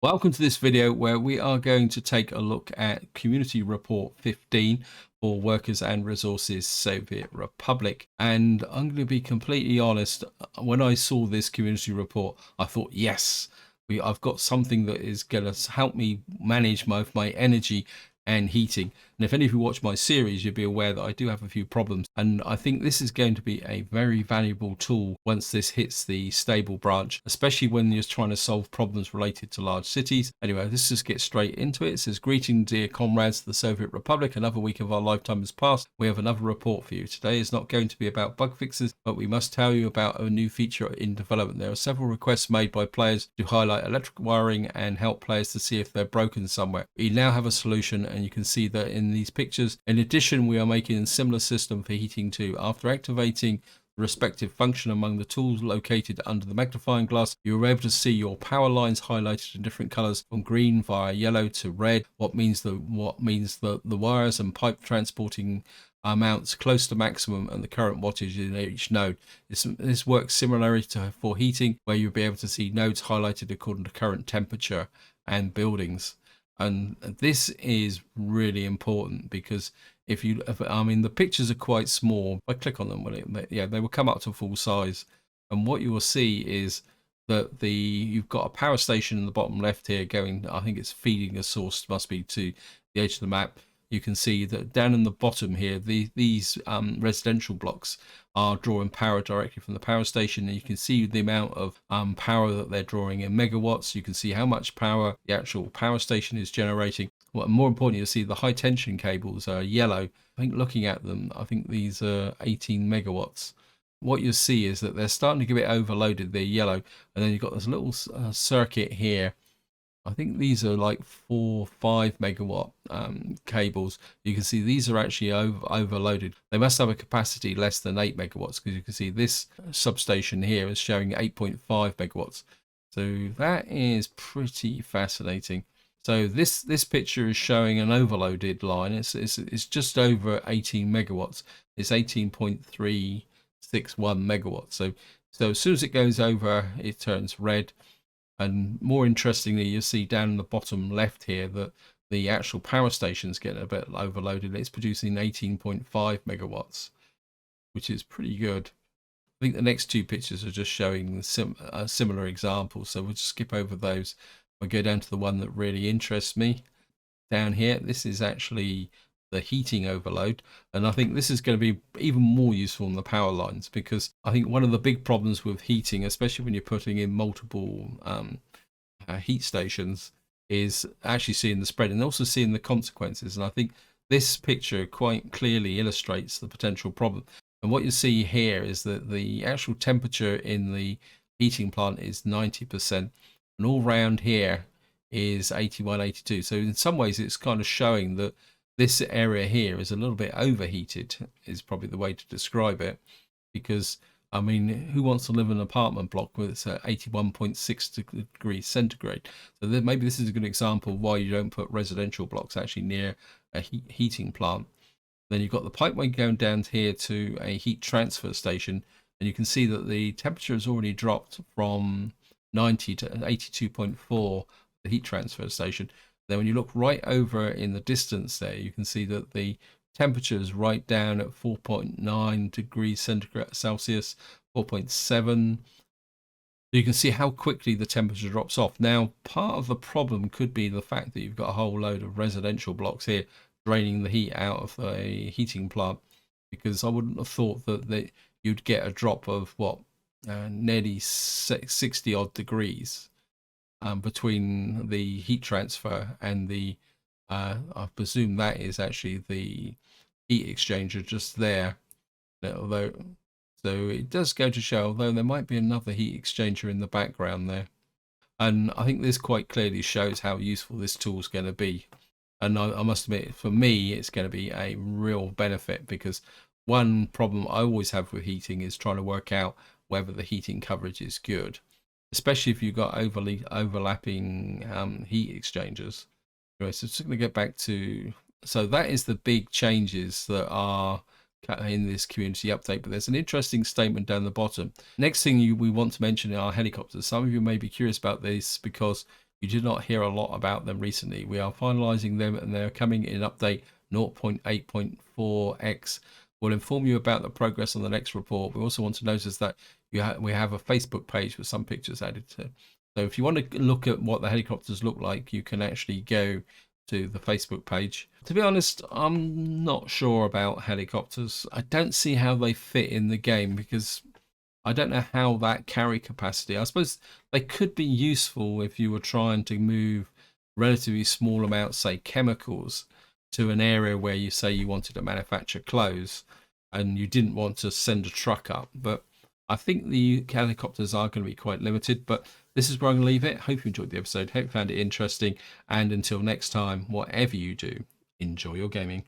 Welcome to this video where we are going to take a look at Community Report 15 for Workers and Resources Soviet Republic. And I'm going to be completely honest, when I saw this community report, I thought, yes, I've got something that is going to help me manage both my energy and heating. And if any of you watch my series, you'll be aware that I do have a few problems. And I think this is going to be a very valuable tool once this hits the stable branch, especially when you're trying to solve problems related to large cities. Anyway, let's just get straight into it. It says, greeting dear comrades of the Soviet Republic. Another week of our lifetime has passed. We have another report for you. Today is not going to be about bug fixes, but we must tell you about a new feature in development. There are several requests made by players to highlight electric wiring and help players to see if they're broken somewhere. We now have a solution, and you can see that in these pictures. In addition, we are making a similar system for heating too. After activating the respective function among the tools located under the magnifying glass, you are able to see your power lines highlighted in different colors from green via yellow to red, what means the wires and pipe transporting amounts close to maximum and the current wattage in each node. This works similarly to for heating, where you'll be able to see nodes highlighted according to current temperature and buildings. And this is really important because I mean, the pictures are quite small. If I click on them, they will come up to full size. And what you will see is that you've got a power station in the bottom left here going, I think it's feeding a source, must be to the edge of the map. You can see that down in the bottom here, these residential blocks are drawing power directly from the power station, and you can see the amount of power that they're drawing in megawatts. You can see how much power the actual power station is generating. Well, more importantly, you'll see the high tension cables are yellow. I think looking at them, I think these are 18 megawatts. What you'll see is that they're starting to get a bit overloaded. They're yellow, and then you've got this little circuit here. I think these are like 4-5 megawatt cables. You can see these are actually overloaded. They must have a capacity less than 8 megawatts, because you can see this substation here is showing 8.5 megawatts. So that is pretty fascinating. So this picture is showing an overloaded line. It's just over 18 megawatts. It's 18.361 megawatts. So as soon as it goes over, it turns red. And more interestingly, you'll see down in the bottom left here that the actual power station's getting a bit overloaded. It's producing 18.5 megawatts, which is pretty good. I think the next two pictures are just showing similar examples, so we'll just skip over those. We'll go down to the one that really interests me. Down here, this is actually the heating overload, and I think this is going to be even more useful in the power lines, because I think one of the big problems with heating, especially when you're putting in multiple heat stations, is actually seeing the spread and also seeing the consequences. And I think this picture quite clearly illustrates the potential problem. And what you see here is that the actual temperature in the heating plant is 90%, and all round here is 81, 82. So in some ways it's kind of showing that this area here is a little bit overheated, is probably the way to describe it. Because, I mean, who wants to live in an apartment block with 81.6 degrees centigrade? So maybe this is a good example of why you don't put residential blocks actually near a heating plant. Then you've got the pipeway going down here to a heat transfer station, and you can see that the temperature has already dropped from 90 to 82.4, the heat transfer station. Then when you look right over in the distance there, you can see that the temperature is right down at 4.9 degrees centigrade Celsius, 4.7. You can see how quickly the temperature drops off. Now, part of the problem could be the fact that you've got a whole load of residential blocks here draining the heat out of a heating plant, because I wouldn't have thought that you'd get a drop of nearly 60 odd degrees between the heat transfer and the I presume that is actually the heat exchanger just there. So it does go to show, although there might be another heat exchanger in the background there. And I think this quite clearly shows how useful this tool is going to be. And I must admit, for me, it's going to be a real benefit, because one problem I always have with heating is trying to work out whether the heating coverage is good, especially if you've got overlapping heat exchangers. Anyway, so just going to get back to, so that is the big changes that are in this community update. But there's an interesting statement down the bottom. Next thing we want to mention are helicopters. Some of you may be curious about this, because You did not hear a lot about them recently. We are finalizing them and they're coming in update 0.8.4x. We'll inform you about the progress on the next report. We also want to notice that we have a Facebook page with some pictures added to. So if you want to look at what the helicopters look like, you can actually go to the Facebook page. To be honest, I'm not sure about helicopters. I don't see how they fit in the game because I don't know how that carry capacity. I suppose they could be useful if you were trying to move relatively small amounts, say chemicals, to an area where you say you wanted to manufacture clothes and you didn't want to send a truck up. But I think the helicopters are going to be quite limited. But this is where I'm going to leave it. Hope you enjoyed the episode. Hope you found it interesting. And until next time, whatever you do, enjoy your gaming.